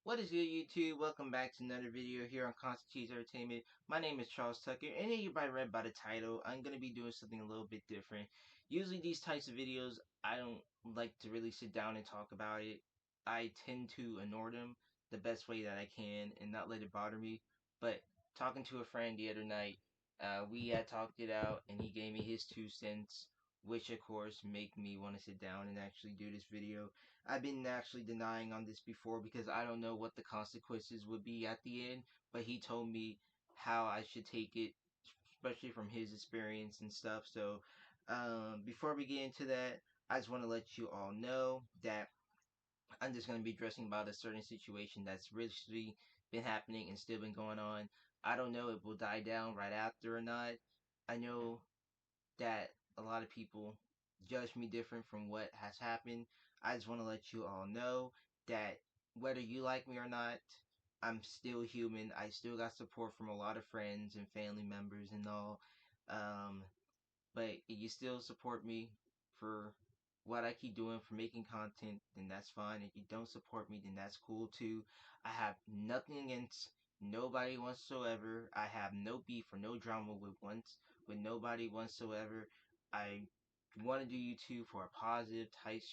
What is good, YouTube? Welcome back to another video here on Constitutes Entertainment. My name is Charles Tucker, and you probably read by the title, I'm going to be doing something a little bit different. Usually these types of videos, I don't like to really sit down and talk about it. I tend to ignore them the best way that I can and not let it bother me. But talking to a friend the other night, we had talked it out, and he gave me his 2 cents, which of course make me want to sit down and actually do this video. I've been actually denying on this before because I don't know what the consequences would be at the end, but he told me how I should take it, especially from his experience and stuff. So, before we get into that, I just want to let you all know that I'm just going to be addressing about a certain situation that's really been happening and still been going on. I don't know if it will die down right after or not. I know that a lot of people judge me different from what has happened. I just want to let you all know that whether you like me or not, I'm still human. I still got support from a lot of friends and family members and all. Um, but if you still support me for what I keep doing for making content, then that's fine. If you don't support me, then that's cool too. I have nothing against nobody whatsoever. I have no beef or no drama with nobody whatsoever. I want to do YouTube for a positive type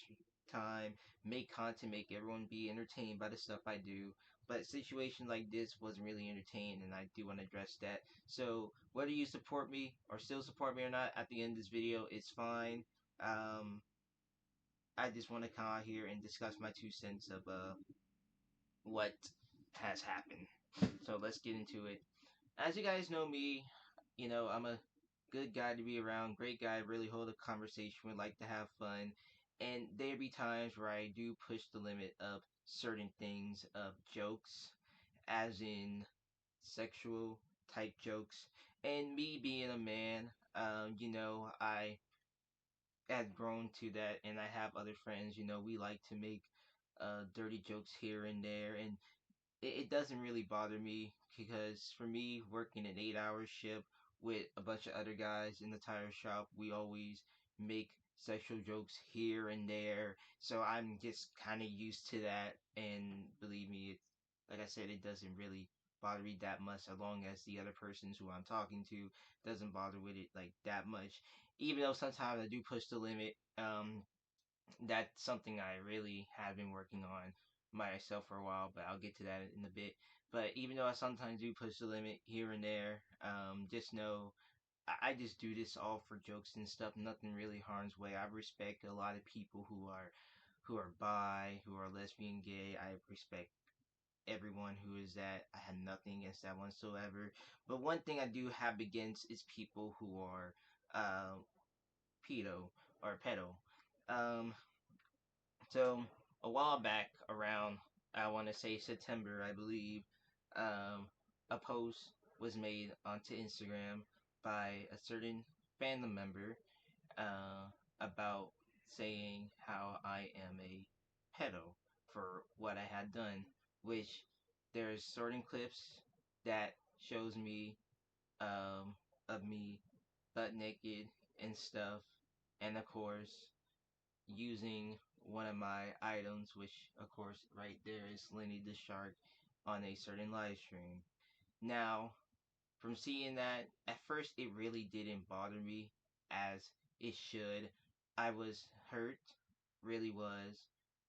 time, make content, make everyone be entertained by the stuff I do. But a situation like this wasn't really entertained, and I do want to address that. So whether you support me or still support me or not at the end of this video, it's fine. Um, I just want to come out here and discuss my 2 cents of what has happened. So let's get into it. As you guys know me, I'm a good guy to be around, great guy, really hold a conversation with, like to have fun. And there be times where I do push the limit of certain things of jokes, as in sexual type jokes. And me being a man, I have grown to that, and I have other friends. We like to make dirty jokes here and there, and it doesn't really bother me because for me, working an 8-hour shift with a bunch of other guys in the tire shop, we always make sexual jokes here and there. So I'm just kind of used to that, and believe me, like I said, it doesn't really bother me that much as long as the other persons who I'm talking to doesn't bother with it like that much. Even though sometimes I do push the limit, that's something I really have been working on myself for a while, but I'll get to that in a bit. But even though I sometimes do push the limit here and there, just know I just do this all for jokes and stuff. Nothing really harms way. I respect a lot of people who are bi, who are lesbian, gay. I respect everyone who is that. I have nothing against that whatsoever. But one thing I do have against is people who are uh, pedo or pedo. Um, so a while back, around I want to say September, I believe, a post was made onto Instagram by a certain fandom member uh, about saying how I am a pedo for what I had done, which there's certain clips that shows me of me butt naked and stuff, and of course using one of my items, which of course right there is Lenny the Shark on a certain live stream. Now, from seeing that, at first it really didn't bother me as it should. I was hurt, really was,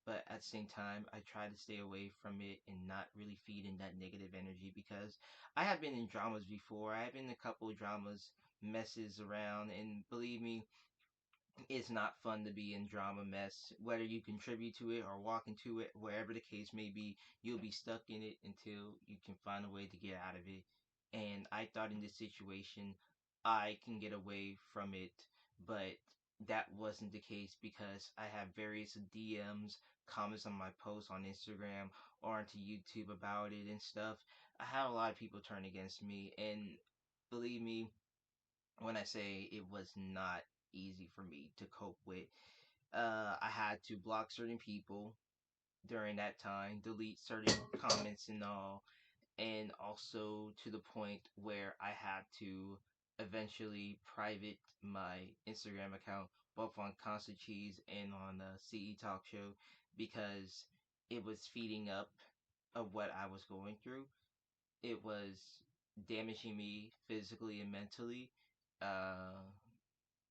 but at the same time, I try to stay away from it and not really feed in that negative energy because I have been in dramas before. I have been in a couple of dramas, messes around, and believe me, it's not fun to be in drama mess. Whether you contribute to it or walk into it, wherever the case may be, you'll be stuck in it until you can find a way to get out of it. And I thought in this situation, I can get away from it, but that wasn't the case because I have various DMs, comments on my posts on Instagram or onto YouTube about it and stuff. I had a lot of people turn against me, and believe me, when I say it was not easy for me to cope with. I had to block certain people during that time, delete certain comments and all, and also to the point where I had to eventually private my Instagram account, both on Constant Cheese and on the CE Talk Show, because it was feeding up of what I was going through. It was damaging me physically and mentally. Uh,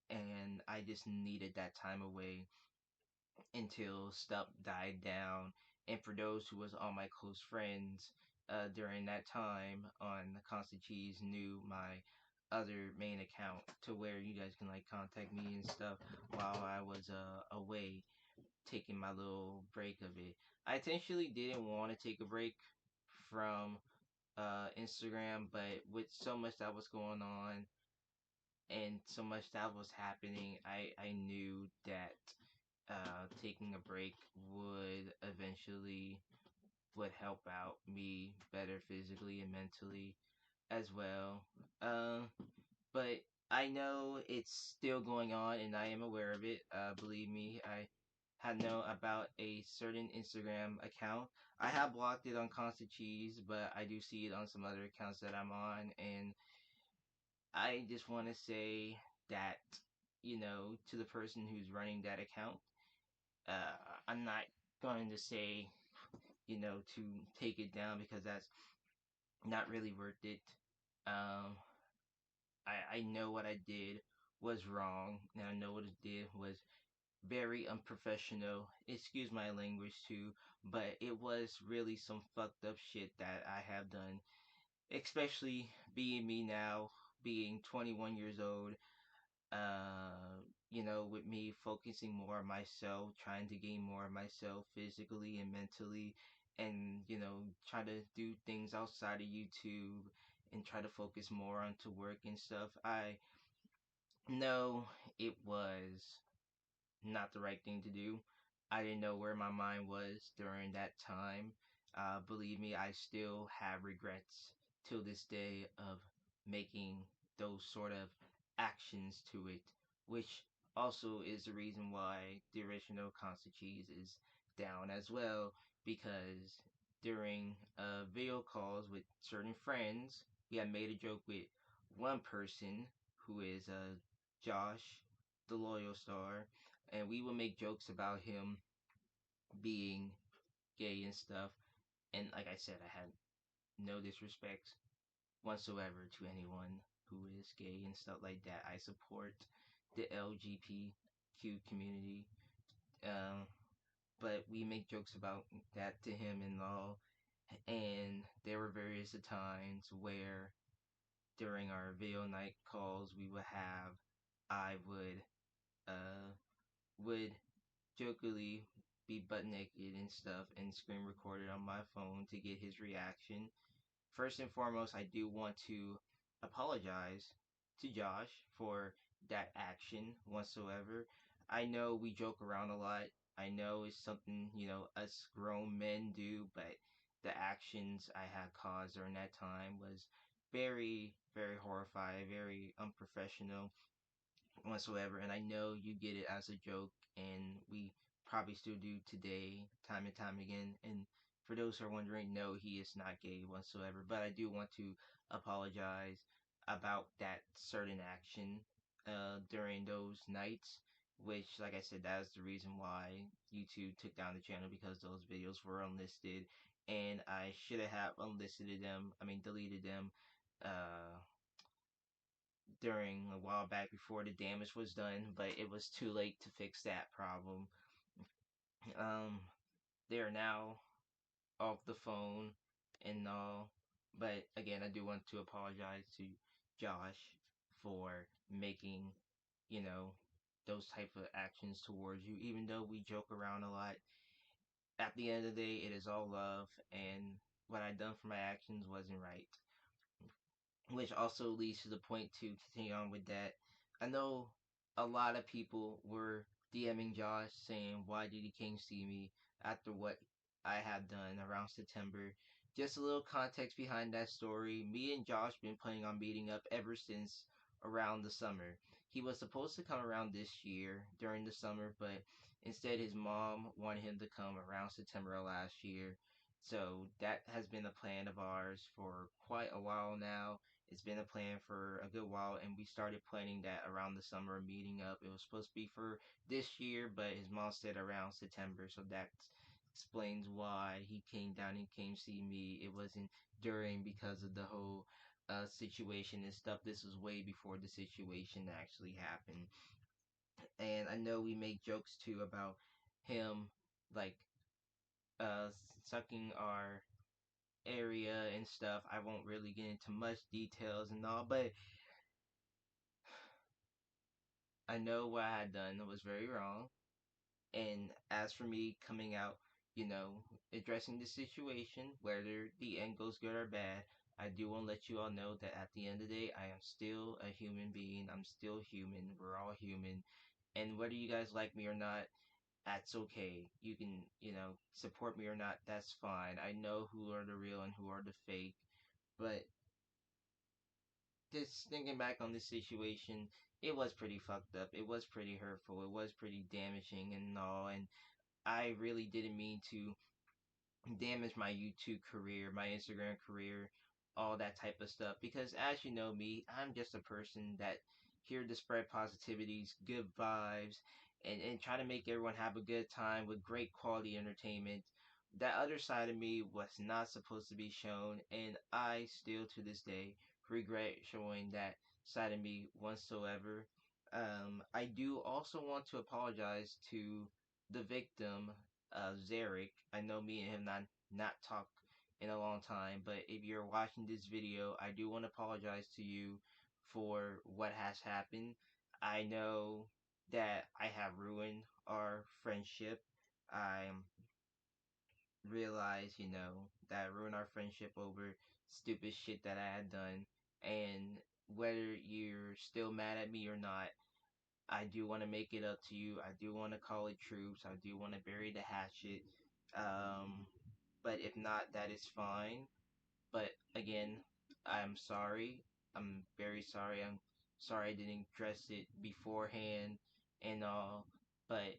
and I just needed that time away until stuff died down. And for those who was all my close friends during that time on the Constant Cheese knew my other main account to where you guys can like contact me and stuff while I was away taking my little break of it. I intentionally didn't want to take a break from Instagram, but with so much that was going on and so much that was happening, I knew that taking a break would eventually would help out me better physically and mentally as well. Uh, but I know it's still going on, and I am aware of it. Believe me, I had known about a certain Instagram account. I have blocked it on Constant Cheese, but I do see it on some other accounts that I'm on, and I just want to say that, to the person who's running that account, I'm not going to say, to take it down because that's not really worth it. Um, I know what I did was wrong, and I know what it did was very unprofessional. Excuse my language too, but it was really some fucked up shit that I have done, especially being me now, being 21 years old. With me focusing more on myself, trying to gain more of myself physically and mentally, and try to do things outside of YouTube and try to focus more onto work and stuff. I know it was not the right thing to do. I didn't know where my mind was during that time. Believe me, I still have regrets till this day of making those sort of actions to it, which also is the reason why the original Constant Cheese is down as well, because during video calls with certain friends, we had made a joke with one person who is Josh, the loyal star, and we would make jokes about him being gay and stuff. And like I said, I had no disrespect whatsoever to anyone who is gay and stuff like that. I support the LGBTQ community, um, but we make jokes about that to him and all. And there were various times where during our video night calls we would have, I would jokingly be butt naked and stuff and screen recorded on my phone to get his reaction. First and foremost, I do want to apologize to Josh for that action whatsoever. I know we joke around a lot. I know it's something, us grown men do, but the actions I had caused during that time was very, very horrifying, very unprofessional whatsoever. And I know you get it as a joke, and we probably still do today, time and time again. And for those who are wondering, no, he is not gay whatsoever. But I do want to apologize about that certain action during those nights. Which, like I said, that is the reason why YouTube took down the channel because those videos were unlisted, and I should have unlisted them. I mean, deleted them. Uh, during a while back before the damage was done, but it was too late to fix that problem. Um, they are now off the phone and all, but again, I do want to apologize to Josh for making, you know, those type of actions towards you. Even though we joke around a lot, at the end of the day, it is all love, and what I done for my actions wasn't right. Which also leads to the point to continue on with that. I know a lot of people were DMing Josh saying, "Why did he came see me after what I had done around September?" Just a little context behind that story. Me and Josh been planning on meeting up ever since around the summer. He was supposed to come around this year during the summer, but instead his mom wanted him to come around September of last year. So that has been a plan of ours for quite a while now. It's been a plan for a good while, and we started planning that around the summer meeting up. It was supposed to be for this year, but his mom said around September, so that's explains why he came down and came see me. It wasn't during because of the whole situation and stuff. This was way before the situation actually happened. And I know we make jokes too about him like sucking our area and stuff. I won't really get into much details and all, but I know what I had done was very wrong. And as for me coming out, addressing the situation, whether the end goes good or bad, I do want to let you all know that at the end of the day, I am still a human being. I'm still human. We're all human. And whether you guys like me or not, that's okay. You can, support me or not, that's fine. I know who are the real and who are the fake. But just thinking back on this situation, it was pretty fucked up. It was pretty hurtful. It was pretty damaging and all. And I really didn't mean to damage my YouTube career, my Instagram career, all that type of stuff. Because as you know me, I'm just a person that here to spread positivities, good vibes, and try to make everyone have a good time with great quality entertainment. That other side of me was not supposed to be shown, and I still to this day regret showing that side of me whatsoever. I do also want to apologize to the victim, Zarek. I know me and him not talk in a long time, but if you're watching this video, I do want to apologize to you for what has happened. I know that I have ruined our friendship. I realize, that I ruined our friendship over stupid shit that I had done. And whether you're still mad at me or not, I do want to make it up to you. I do want to call it troops. I do want to bury the hatchet. Um, but if not, that is fine. But again, I'm sorry. I'm very sorry. I'm sorry I didn't dress it beforehand and all. But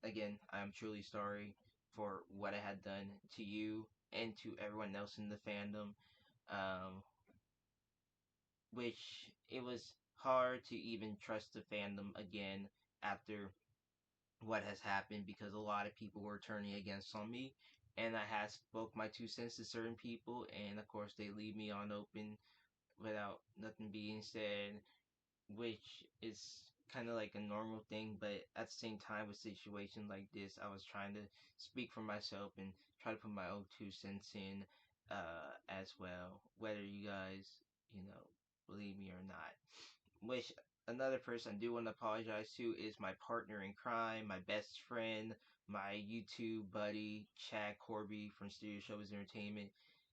again, I'm truly sorry for what I had done to you and to everyone else in the fandom. Um, which it was hard to even trust the fandom again after what has happened because a lot of people were turning against on me, and I had spoke my 2 cents to certain people, and of course they leave me on open without nothing being said, which is kind of like a normal thing. But at the same time, with situations like this, I was trying to speak for myself and try to put my own 2 cents in as well, whether you guys, you know, believe me or not. Which another person I do want to apologize to is my partner in crime, my best friend, my YouTube buddy, Chad Corby from Studio Showbiz Entertainment.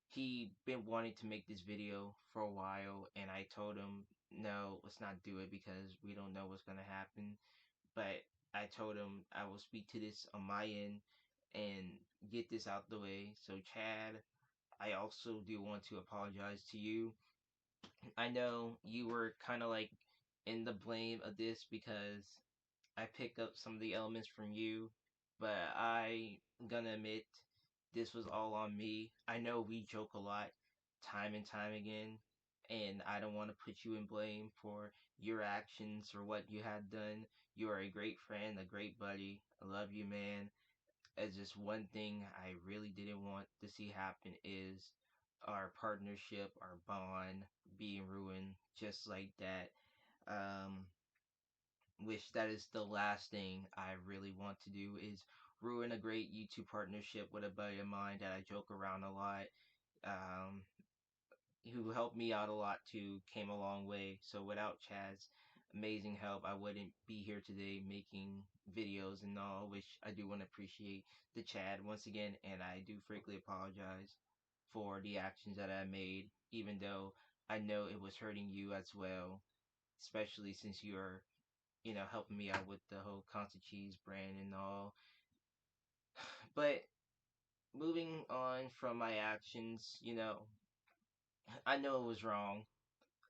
He been wanting to make this video for a while, and I told him, no, let's not do it because we don't know what's gonna happen. But I told him I will speak to this on my end and get this out the way. So Chad, I also do want to apologize to you. I know you were kind of like in the blame of this because I pick up some of the elements from you, but I gonna admit this was all on me. I know we joke a lot time and time again, and I don't want to put you in blame for your actions or what you had done. You are a great friend, a great buddy. I love you, man. As just one thing I really didn't want to see happen is our partnership, our bond being ruined just like that. Um, which that is the last thing I really want to do is ruin a great YouTube partnership with a buddy of mine that I joke around a lot. Um, who helped me out a lot too, came a long way. So without Chad's amazing help, I wouldn't be here today making videos and all, which I do want to appreciate the Chad once again, and I do frankly apologize for the actions that I made, even though I know it was hurting you as well, especially since you are, helping me out with the whole Constant Cheese brand and all. But moving on from my actions, I know it was wrong.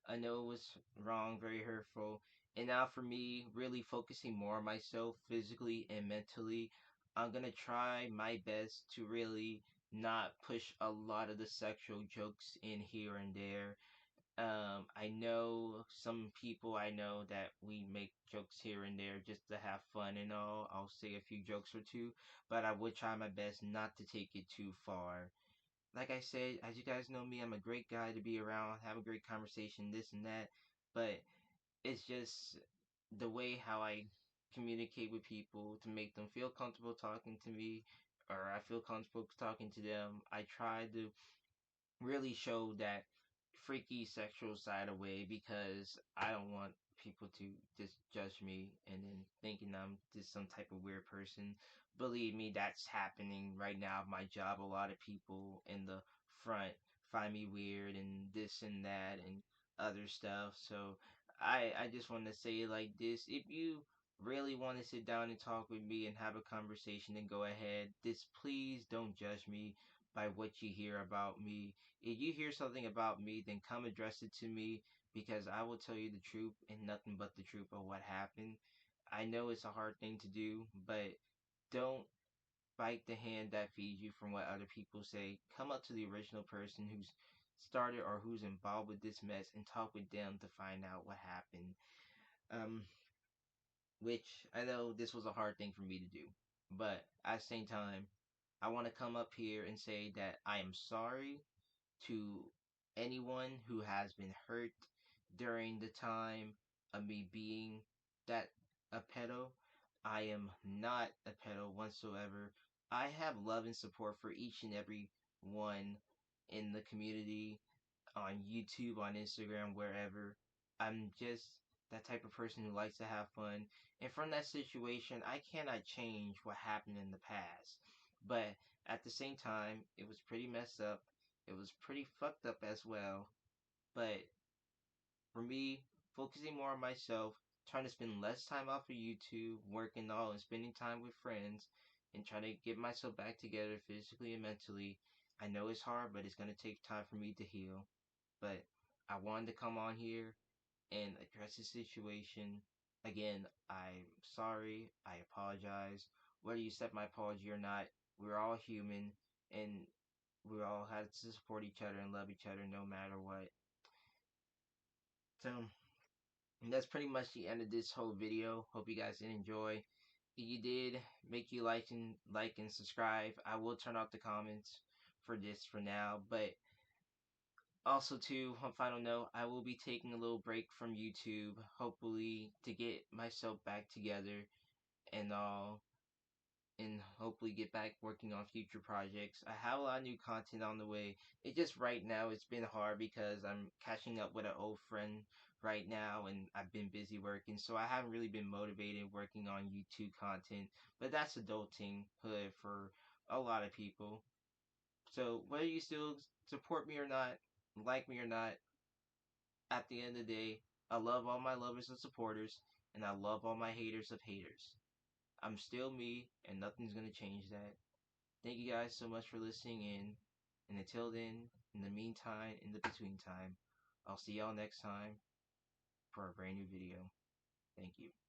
I know it was wrong, very hurtful. And now for me, really focusing more on myself physically and mentally, I'm gonna try my best to really not push a lot of the sexual jokes in here and there. I know some people I know that we make jokes here and there just to have fun and all. I'll say a few jokes or two, but I would try my best not to take it too far. Like I said, as you guys know me, I'm a great guy to be around, have a great conversation, this and that, but it's just the way how I communicate with people to make them feel comfortable talking to me, or I feel comfortable talking to them. I try to really show that freaky sexual side away because I don't want people to just judge me and then thinking I'm just some type of weird person. Believe me, that's happening right now at my job. A lot of people in the front find me weird and this and that and other stuff. So I just want to say it like this. If you really want to sit down and talk with me and have a conversation, then go ahead. Just please don't judge me by what you hear about me. If you hear something about me, then come address it to me because I will tell you the truth and nothing but the truth of what happened. I know it's a hard thing to do, but don't bite the hand that feeds you from what other people say. Come up to the original person who's started or who's involved with this mess and talk with them to find out what happened. Um, which I know this was a hard thing for me to do, but at the same time, I want to come up here and say that I am sorry to anyone who has been hurt during the time of me being that a pedo. I am not a pedo whatsoever. I have love and support for each and every one in the community, on YouTube, on Instagram, wherever. I'm just that type of person who likes to have fun. And from that situation, I cannot change what happened in the past. But at the same time, it was pretty messed up. It was pretty fucked up as well. But for me, focusing more on myself, trying to spend less time off of YouTube, working all and spending time with friends, and trying to get myself back together physically and mentally. I know it's hard, but it's going to take time for me to heal. But I wanted to come on here and address the situation. Again, I'm sorry. I apologize. Whether you accept my apology or not, we're all human and we all have to support each other and love each other no matter what. So that's pretty much the end of this whole video. Hope you guys did enjoy. If you did, make you like and subscribe. I will turn off the comments for this for now, but also, too, one final note, I will be taking a little break from YouTube, hopefully to get myself back together and all, and hopefully get back working on future projects. I have a lot of new content on the way. It just right now it's been hard because I'm catching up with an old friend right now, and I've been busy working, so I haven't really been motivated working on YouTube content. But that's adulting hood for a lot of people. So whether you still support me or not, like me or not, at the end of the day, I love all my lovers and supporters, and I love all my haters of haters. I'm still me, and nothing's gonna change that. Thank you guys so much for listening in, and until then, in the meantime, in the between time, I'll see y'all next time for a brand new video. Thank you.